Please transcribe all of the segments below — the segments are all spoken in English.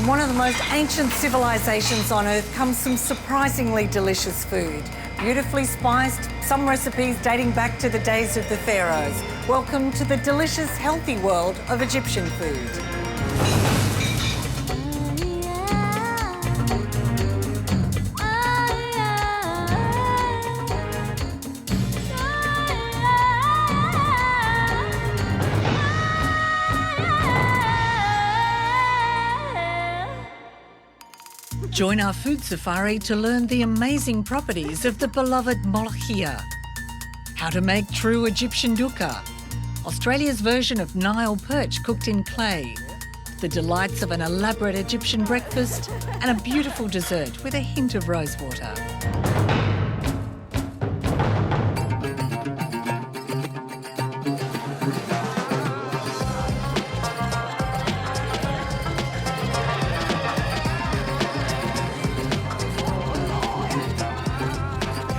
From one of the most ancient civilizations on Earth comes some surprisingly delicious food. Beautifully spiced, some recipes dating back to the days of the pharaohs. Welcome to the delicious, healthy world of Egyptian food. Join our food safari to learn the amazing properties of the beloved molokhia. How to make true Egyptian dukkha. Australia's version of Nile perch cooked in clay. The delights of an elaborate Egyptian breakfast and a beautiful dessert with a hint of rosewater.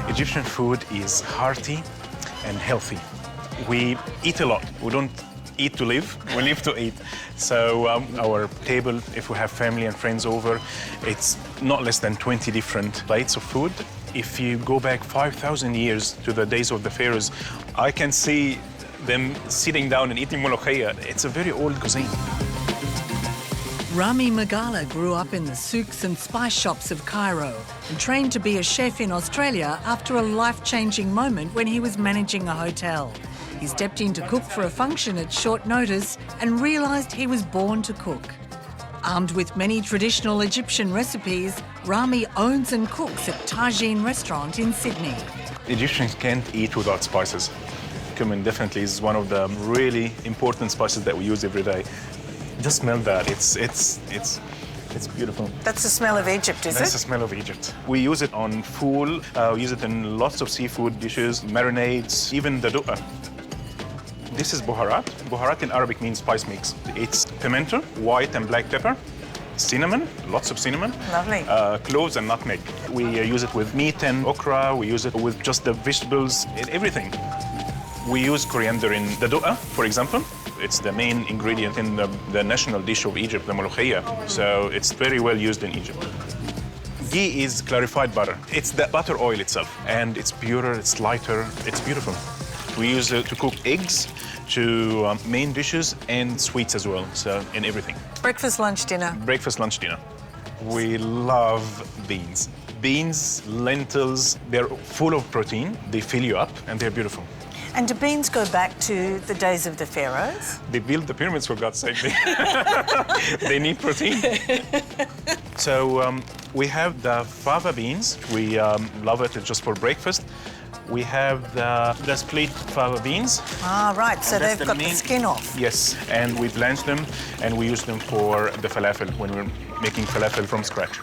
Egyptian food is hearty and healthy. We eat a lot. We don't eat to live, we live to eat. So our table, if we have family and friends over, it's not less than 20 different plates of food. If you go back 5,000 years to the days of the pharaohs, I can see them sitting down and eating molokhia. It's a very old cuisine. Ramy Megalaa grew up in the souks and spice shops of Cairo and trained to be a chef in Australia after a life-changing moment when he was managing a hotel. He stepped in to cook for a function at short notice and realised he was born to cook. Armed with many traditional Egyptian recipes, Ramy owns and cooks at Tagine restaurant in Sydney. Egyptians can't eat without spices. Cumin definitely is one of the really important spices that we use every day. Just smell that. It's beautiful. That's the smell of Egypt, is it? That's the smell of Egypt. We use it on fool, we use it in lots of seafood dishes, marinades, even the dukkha. This is buharat. Buharat in Arabic means spice mix. It's pimento, white and black pepper, cinnamon, lots of cinnamon. Lovely. Cloves and nutmeg. We use it with meat and okra. We use it with just the vegetables, everything. We use coriander in the dukkha, for example. It's the main ingredient in the national dish of Egypt, the molokhia. So it's very well used in Egypt. Ghee is clarified butter. It's the butter oil itself. And it's purer, it's lighter, it's beautiful. We use it to cook eggs, to main dishes and sweets as well, so in everything. Breakfast, lunch, dinner? Breakfast, lunch, dinner. We love beans. Beans, lentils, they're full of protein. They fill you up and they're beautiful. And do beans go back to the days of the pharaohs? They built the pyramids, for God's sake. They need protein. So we have the fava beans. We love it just for breakfast. We have the split fava beans. Ah, right, so they've got the skin off. Yes, and we blanch them and we use them for the falafel when we're making falafel from scratch.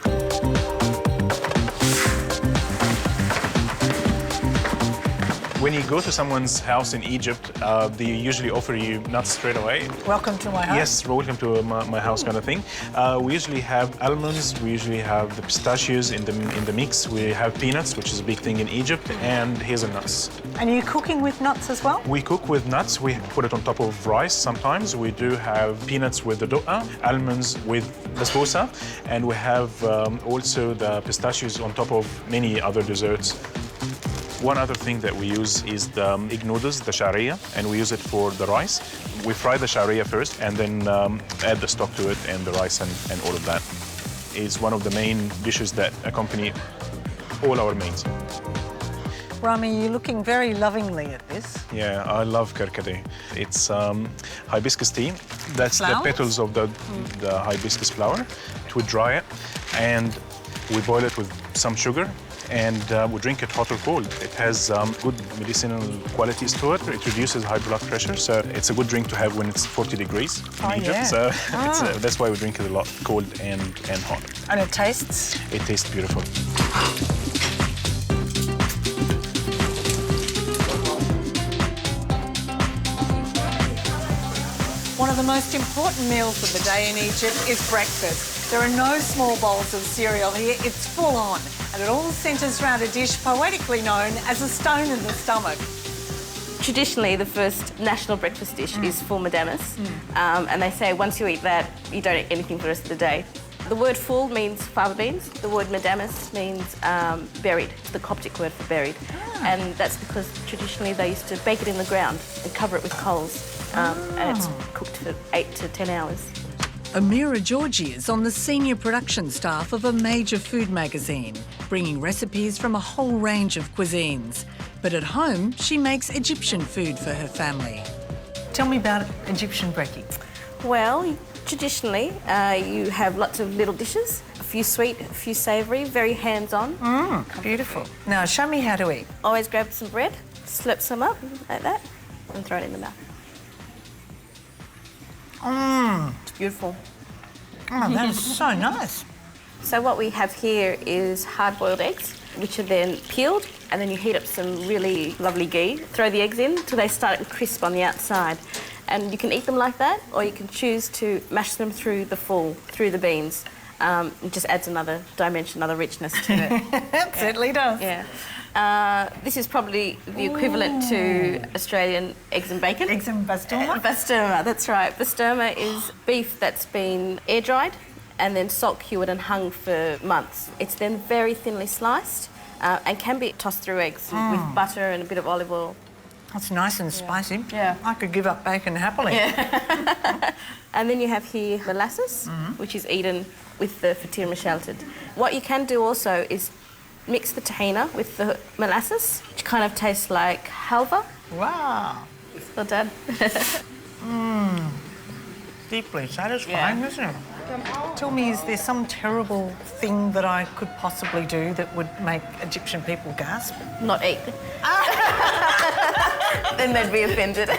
When you go to someone's house in Egypt, they usually offer you nuts straight away. Welcome to my house. Yes, welcome to my house kind of thing. We usually have almonds, we usually have the pistachios in the mix. We have peanuts, which is a big thing in Egypt, and hazelnuts. And are you cooking with nuts as well? We cook with nuts. We put it on top of rice sometimes. We do have peanuts with the dukkha, almonds with basbousa, and we have also the pistachios on top of many other desserts. One other thing that we use is the egg noodles, the sharia, and we use it for the rice. We fry the sharia first and then add the stock to it and the rice and all of that. It's one of the main dishes that accompany all our mains. Ramy, you're looking very lovingly at this. Yeah, I love karkade. It's hibiscus tea. That's Flowers? the petals of the hibiscus flower. We dry it and we boil it with some sugar. And we drink it hot or cold. It has good medicinal qualities to it. It reduces high blood pressure, so it's a good drink to have when it's 40 degrees in Egypt. Yeah. So that's why we drink it a lot, cold and hot. And it tastes? It tastes beautiful. One of the most important meals of the day in Egypt is breakfast. There are no small bowls of cereal here, it's full on. And it all centres around a dish poetically known as a stone in the stomach. Traditionally, the first national breakfast dish is for medames. And they say once you eat that, you don't eat anything for the rest of the day. The word full means fava beans. The word medames means buried, the Coptic word for buried. And that's because traditionally they used to bake it in the ground and cover it with coals. And it's cooked for 8 to 10 hours. O'Meara Georgie is on the senior production staff of a major food magazine, bringing recipes from a whole range of cuisines. But at home, she makes Egyptian food for her family. Tell me about Egyptian brekkie. Well, traditionally, you have lots of little dishes, a few sweet, a few savoury, very hands-on. Beautiful. Now, show me how to eat. Always grab some bread, slurp some up like that, and throw it in the mouth. It's beautiful. Oh, that is so nice. So what we have here is hard-boiled eggs, which are then peeled, and then you heat up some really lovely ghee. Throw the eggs in until they start crisp on the outside. And you can eat them like that, or you can choose to mash them through the beans. It just adds another dimension, another richness to it. It certainly does. Yeah. This is probably the equivalent to Australian eggs and bacon. Eggs and basturma? Basturma, that's right. Basturma is beef that's been air-dried and then salt-cured and hung for months. It's then very thinly sliced and can be tossed through eggs with butter and a bit of olive oil. That's nice and spicy. Yeah. I could give up bacon happily. Yeah. And then you have here molasses, which is eaten with the fatir mashalated. What you can do also is mix the tahina with the molasses, which kind of tastes like halva. Wow. Well done. Deeply satisfying, isn't it? Tell me, is there some terrible thing that I could possibly do that would make Egyptian people gasp? Not eat. Then they'd be offended.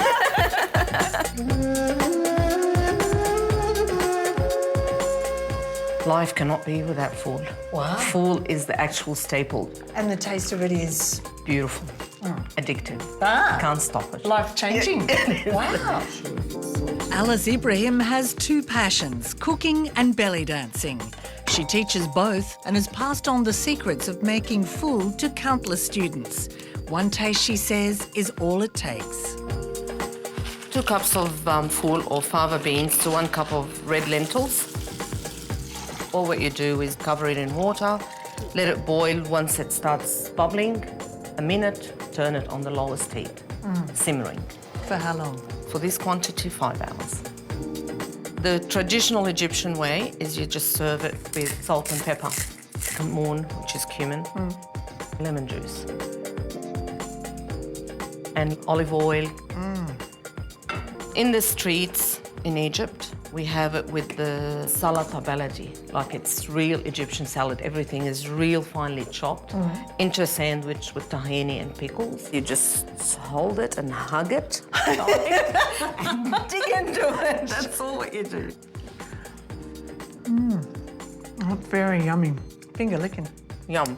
Life cannot be without food. Wow. Food is the actual staple. And the taste of it is Beautiful. Addictive. Can't stop it. life-changing. Wow. Alice Ibrahim has two passions, cooking and belly dancing. She teaches both and has passed on the secrets of making food to countless students. One taste, she says, is all it takes. 2 cups of full or fava beans to 1 cup of red lentils. All what you do is cover it in water, let it boil. Once it starts bubbling, a minute, turn it on the lowest heat, simmering. For how long? For this quantity, 5 hours. The traditional Egyptian way is you just serve it with salt and pepper, kamoon, which is cumin, lemon juice, and olive oil. In the streets in Egypt, we have it with the salata baladi, like it's real Egyptian salad. Everything is real finely chopped into a sandwich with tahini and pickles. You just hold it and hug it and dig into it. That's all what you do. That's very yummy. Finger licking. Yum.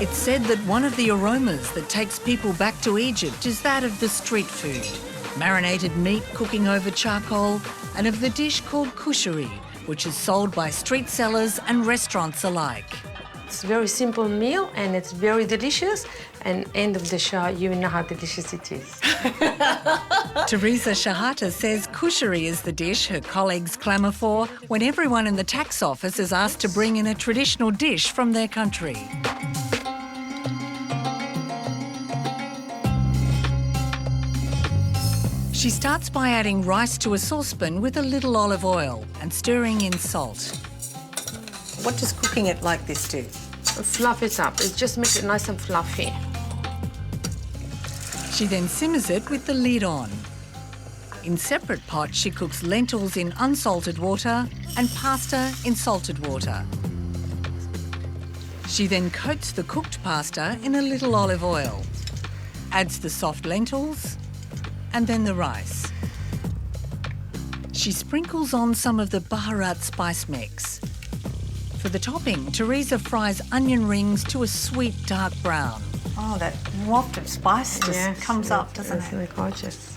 It's said that one of the aromas that takes people back to Egypt is that of the street food, marinated meat cooking over charcoal, and of the dish called kushari, which is sold by street sellers and restaurants alike. It's a very simple meal and it's very delicious. And end of the show, you know how delicious it is. Teresa Shahata says kushari is the dish her colleagues clamour for when everyone in the tax office is asked to bring in a traditional dish from their country. She starts by adding rice to a saucepan with a little olive oil and stirring in salt. What does cooking it like this do? Fluff it up. It just makes it nice and fluffy. She then simmers it with the lid on. In separate pots, she cooks lentils in unsalted water and pasta in salted water. She then coats the cooked pasta in a little olive oil, adds the soft lentils, and then the rice. She sprinkles on some of the Baharat spice mix. For the topping, Teresa fries onion rings to a sweet dark brown. Oh, that waft of spice just comes up, doesn't it? It's really gorgeous.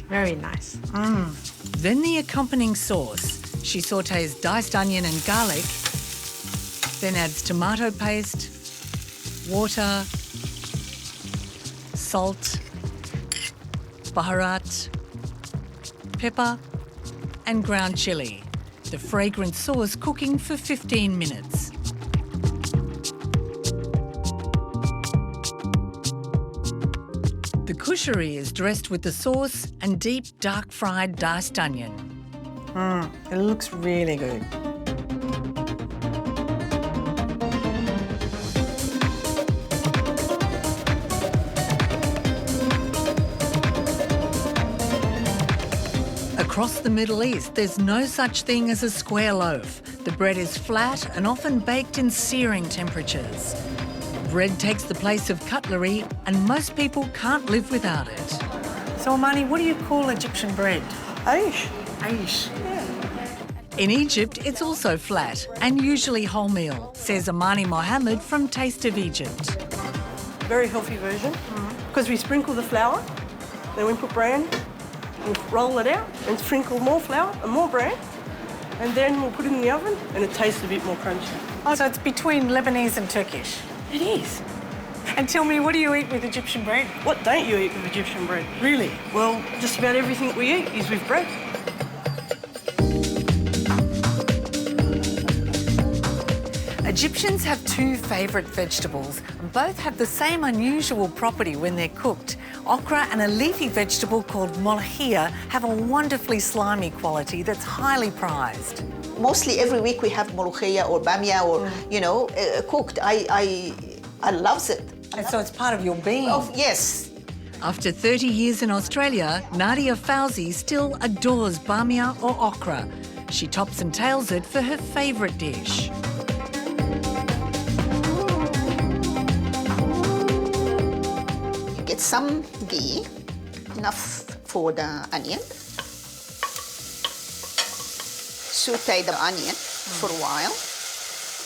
Very nice. Then the accompanying sauce. She sautés diced onion and garlic, Then adds tomato paste, water, salt, baharat, pepper and ground chilli. The fragrant sauce cooking for 15 minutes. The kushari is dressed with the sauce and deep dark fried diced onion. It looks really good. Across the Middle East, there's no such thing as a square loaf. The bread is flat and often baked in searing temperatures. Bread takes the place of cutlery and most people can't live without it. So, Amani, what do you call Egyptian bread? Aish. Aish. In Egypt, it's also flat and usually wholemeal, says Amani Mohammed from Taste of Egypt. Very healthy version. Because we sprinkle the flour, then we put bran, we roll it out and sprinkle more flour and more bran, and then we'll put it in the oven and it tastes a bit more crunchy. Oh, so it's between Lebanese and Turkish. It is. And tell me, what do you eat with Egyptian bread? What don't you eat with Egyptian bread? Really? Well, just about everything that we eat is with bread. Egyptians have two favourite vegetables, and both have the same unusual property when they're cooked. Okra and a leafy vegetable called molhia have a wonderfully slimy quality that's highly prized. Mostly every week we have molokhia or bamia or, cooked. I love it. And so it's part of your being. Oh, yes. After 30 years in Australia, Nadia Fauzi still adores bamia or okra. She tops and tails it for her favourite dish. Get some ghee, enough for the onion. Saute the onion for a while.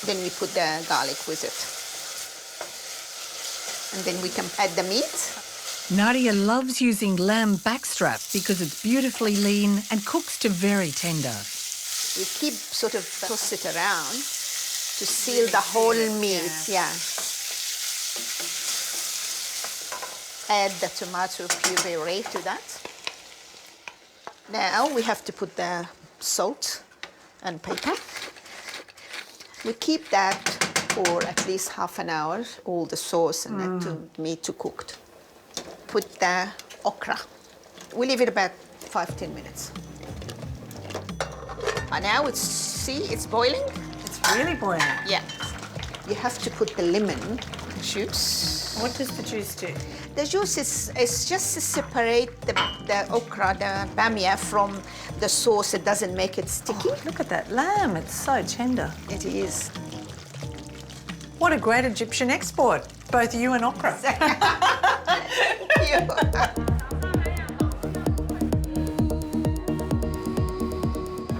Then we put the garlic with it. And then we can add the meat. Nadia loves using lamb backstrap because it's beautifully lean and cooks to very tender. We keep sort of toss it around to seal the whole meat, yeah. Add the tomato puree to that. Now we have to put the salt and pepper. We keep that for at least half an hour, all the sauce and the meat to cooked. Put the okra. We leave it about 5-10 minutes. And now it's boiling. It's really boiling. Yeah. You have to put the lemon juice. What does the juice do? The juice is just to separate the okra, the bamia from the sauce. It doesn't make it sticky. Oh, look at that lamb. It's so tender. It is. What a great Egyptian export, both you and okra.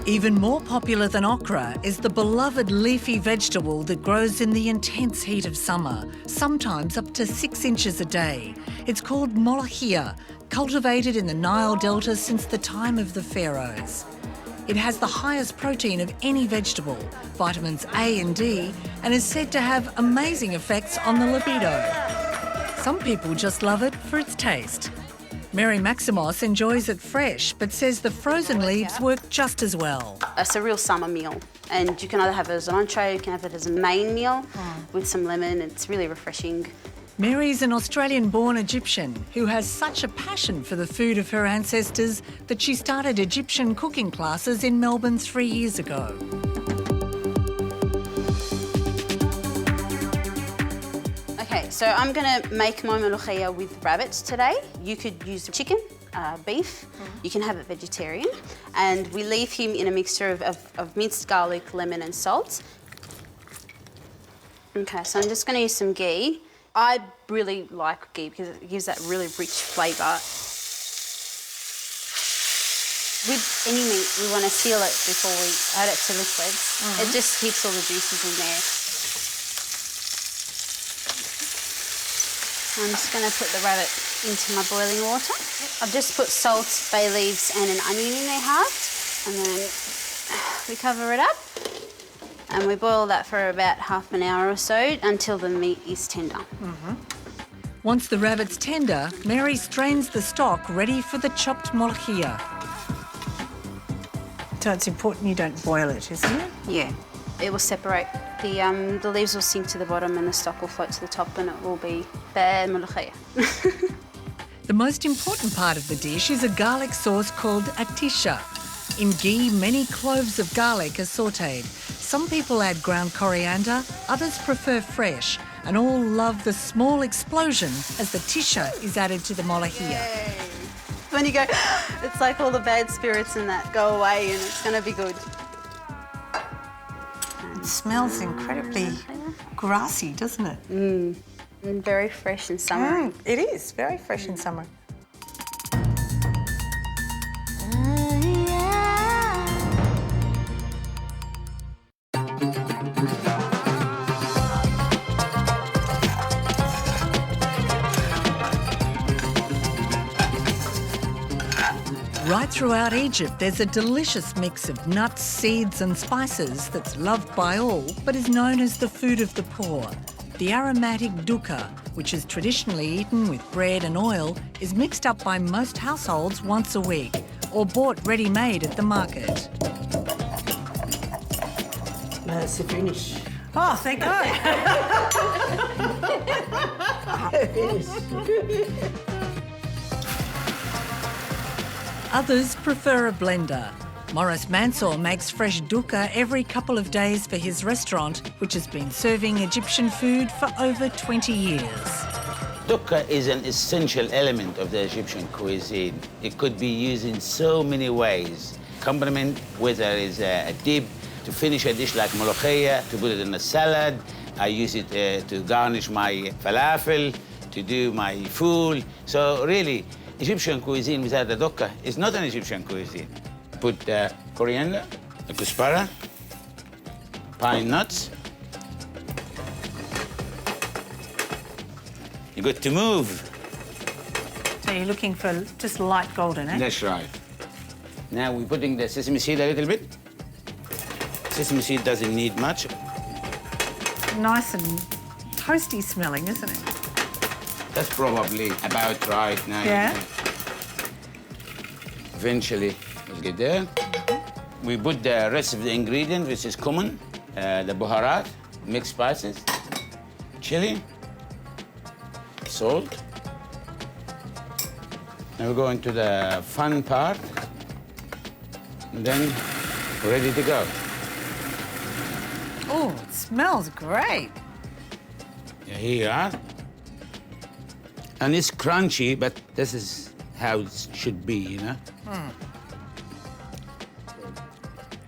Even more popular than okra is the beloved leafy vegetable that grows in the intense heat of summer, sometimes up to 6 inches a day. It's called molhia, cultivated in the Nile Delta since the time of the pharaohs. It has the highest protein of any vegetable, vitamins A and D, and is said to have amazing effects on the libido. Some people just love it for its taste. Mary Maximos enjoys it fresh, but says the frozen leaves work just as well. It's a real summer meal, and you can either have it as an entree, you can have it as a main meal with some lemon. It's really refreshing. Mary's an Australian-born Egyptian who has such a passion for the food of her ancestors that she started Egyptian cooking classes in Melbourne 3 years ago. Okay, so I'm gonna make my molokhia with rabbit today. You could use chicken, beef, you can have it vegetarian. And we leave him in a mixture of minced garlic, lemon and salt. Okay, so I'm just gonna use some ghee. I really like ghee because it gives that really rich flavour. With any meat, we want to seal it before we add it to liquids. It just keeps all the juices in there. I'm just going to put the rabbit into my boiling water. I've just put salt, bay leaves and an onion in there halved. And then we cover it up. And we boil that for about half an hour or so until the meat is tender. Once the rabbit's tender, Mary strains the stock ready for the chopped molokhia. So it's important you don't boil it, isn't it? Yeah, it will separate. The leaves will sink to the bottom and the stock will float to the top and it will be bad molokhia. The most important part of the dish is a garlic sauce called atisha. In ghee, many cloves of garlic are sautéed. Some people add ground coriander, others prefer fresh, and all love the small explosion as the tisha is added to the molokhia. When you go, it's like all the bad spirits and that go away and it's going to be good. It smells incredibly grassy, doesn't it? And very fresh and summery. It is, very fresh and summery. Right throughout Egypt, there's a delicious mix of nuts, seeds and spices that's loved by all, but is known as the food of the poor. The aromatic dukkha, which is traditionally eaten with bread and oil, is mixed up by most households once a week, or bought ready-made at the market. That's finish. Oh, thank God. Others prefer a blender. Maurice Mansour makes fresh dukkha every couple of days for his restaurant, which has been serving Egyptian food for over 20 years. Dukkha is an essential element of the Egyptian cuisine. It could be used in so many ways. Complement, whether it's a dip, to finish a dish like molokhia, to put it in a salad. I use it to garnish my falafel, to do my fool. So really, Egyptian cuisine without the dukkha is not an Egyptian cuisine. Put coriander, kuspara, pine nuts. You're good to move. So you're looking for just light golden, eh? That's right. Now we're putting the sesame seed a little bit. Sesame seed doesn't need much. Nice and toasty smelling, isn't it? That's probably about right now. Yeah. Eventually, we'll get there. We put the rest of the ingredient, which is common, the buharat, mixed spices, chili, salt. Now we're going to the fun part, and then we're ready to go. Oh, it smells great. Yeah, here you are. And it's crunchy, but this is how it should be, you know?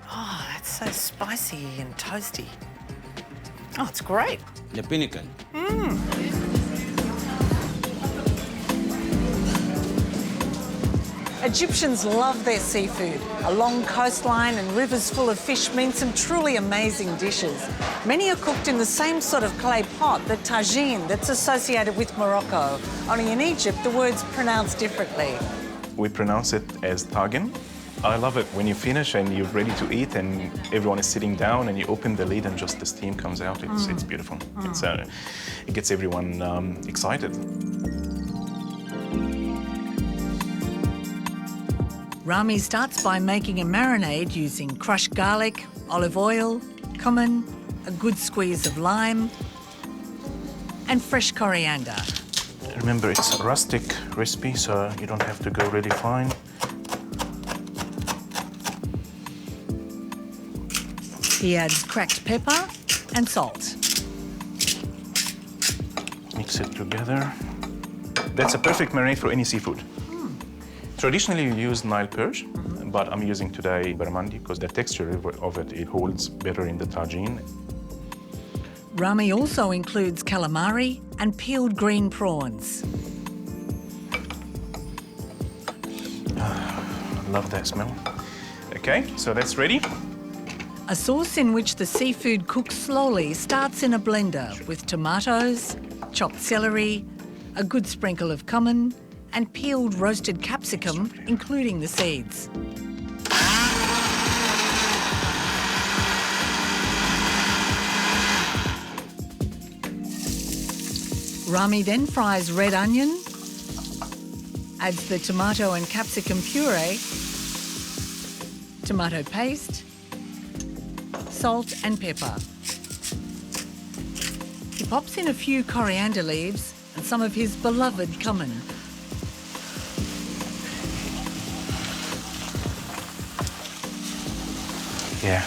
Oh, that's so spicy and toasty. Oh, it's great. The pinnacle. Egyptians love their seafood. A long coastline and rivers full of fish mean some truly amazing dishes. Many are cooked in the same sort of clay pot, the tagine, that's associated with Morocco. Only in Egypt, the word's pronounced differently. We pronounce it as tagine. I love it when you finish and you're ready to eat and everyone is sitting down and you open the lid and just the steam comes out. It's beautiful. It gets everyone excited. Ramy starts by making a marinade using crushed garlic, olive oil, cumin, a good squeeze of lime, and fresh coriander. Remember, it's a rustic recipe, so you don't have to go really fine. He adds cracked pepper and salt. Mix it together. That's a perfect marinade for any seafood. Traditionally, you use Nile perch, but I'm using today barramundi because the texture of it holds better in the tagine. Ramy also includes calamari and peeled green prawns. Love that smell. Okay, so that's ready. A sauce in which the seafood cooks slowly starts in a blender with tomatoes, chopped celery, a good sprinkle of cumin, and peeled roasted capsicum, including the seeds. Ramy then fries red onion, adds the tomato and capsicum puree, tomato paste, salt and pepper. He pops in a few coriander leaves and some of his beloved cumin. Yeah,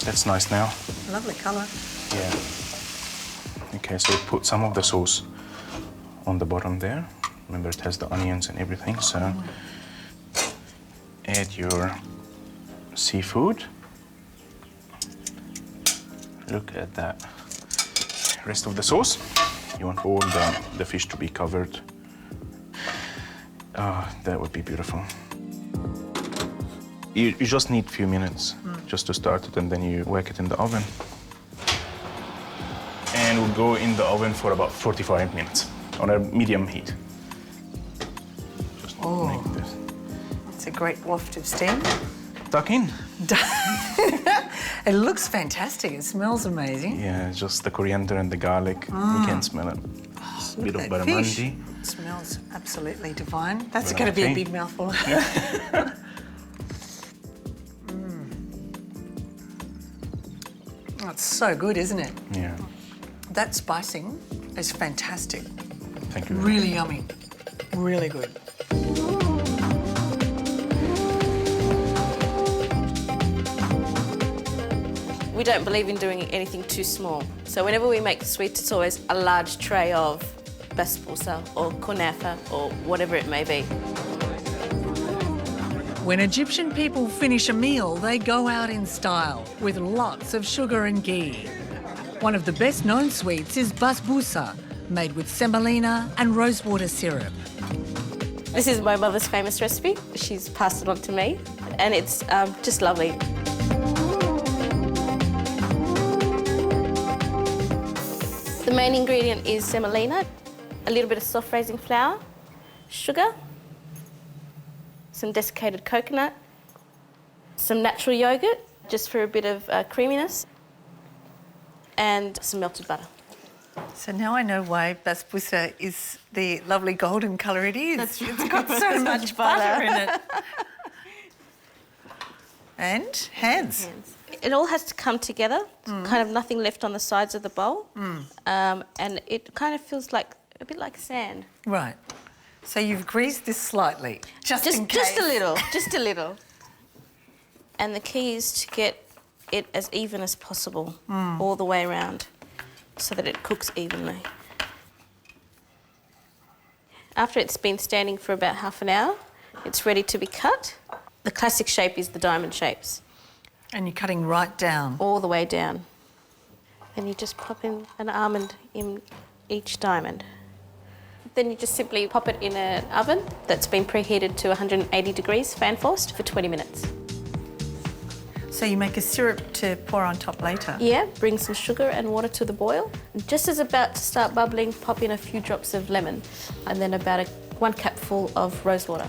that's nice now. Lovely colour. Yeah. Okay, so put some of the sauce on the bottom there. Remember, it has the onions and everything, so add your seafood. Look at that. Rest of the sauce. You want all the fish to be covered. Oh, that would be beautiful. You just need a few minutes just to start it, and then you whack it in the oven. And we'll go in the oven for about 45 minutes on a medium heat. Just make this. It's a great waft of steam. Tuck in. It looks fantastic. It smells amazing. Yeah, just the coriander and the garlic. You can smell it. Just a bit of barramundi. It smells absolutely divine. That's going to be a big mouthful. Oh, it's so good, isn't it? Yeah. That spicing is fantastic. Thank you. Really yummy. Really good. We don't believe in doing anything too small. So whenever we make the sweets, it's always a large tray of basbousa or kunafa or whatever it may be. When Egyptian people finish a meal, they go out in style with lots of sugar and ghee. One of the best-known sweets is basbousa, made with semolina and rosewater syrup. This is my mother's famous recipe. She's passed it on to me, and it's just lovely. The main ingredient is semolina, a little bit of soft raising flour, sugar, some desiccated coconut, some natural yogurt, just for a bit of creaminess, and some melted butter. So now I know why basbousa is the lovely golden colour it is. It's got so much butter in it. And hands. It all has to come together, kind of nothing left on the sides of the bowl, and it kind of feels like a bit like sand. Right. So you've greased this slightly, just in case. Just a little. And the key is to get it as even as possible all the way around so that it cooks evenly. After it's been standing for about half an hour, it's ready to be cut. The classic shape is the diamond shapes. And you're cutting right down. All the way down. And you just pop in an almond in each diamond. Then you just simply pop it in an oven that's been preheated to 180 degrees, fan forced, for 20 minutes. So you make a syrup to pour on top later? Yeah, bring some sugar and water to the boil. And just as about to start bubbling, pop in a few drops of lemon and then about 1 cupful of rose water.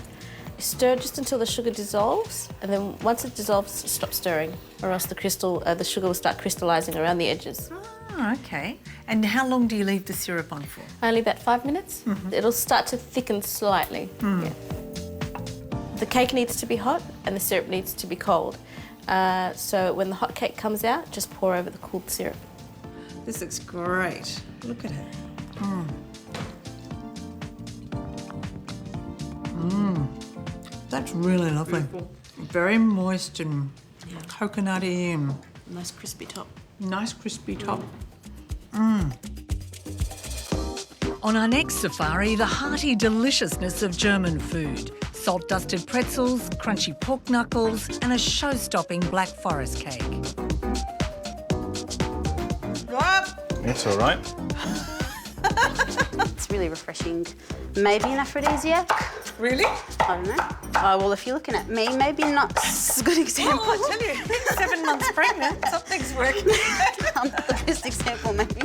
Stir just until the sugar dissolves, and then once it dissolves, stop stirring, or else the sugar will start crystallising around the edges. Oh, okay. And how long do you leave the syrup on for? Only about 5 minutes. It'll start to thicken slightly. Yeah. The cake needs to be hot and the syrup needs to be cold. So when the hot cake comes out, just pour over the cooled syrup. This looks great. Look at it. That's really lovely. Very moist and coconutty and Nice crispy top. nice crispy top. On our next safari, the hearty deliciousness of German food. Salt-dusted pretzels, crunchy pork knuckles and a show-stopping Black Forest cake. It's all right. It's really refreshing. Maybe an aphrodisiac. Really? I don't know. Oh, well, if you're looking at me, maybe not a good example. Oh, I tell you, 7 months pregnant, something's working. I'm not the best example, maybe.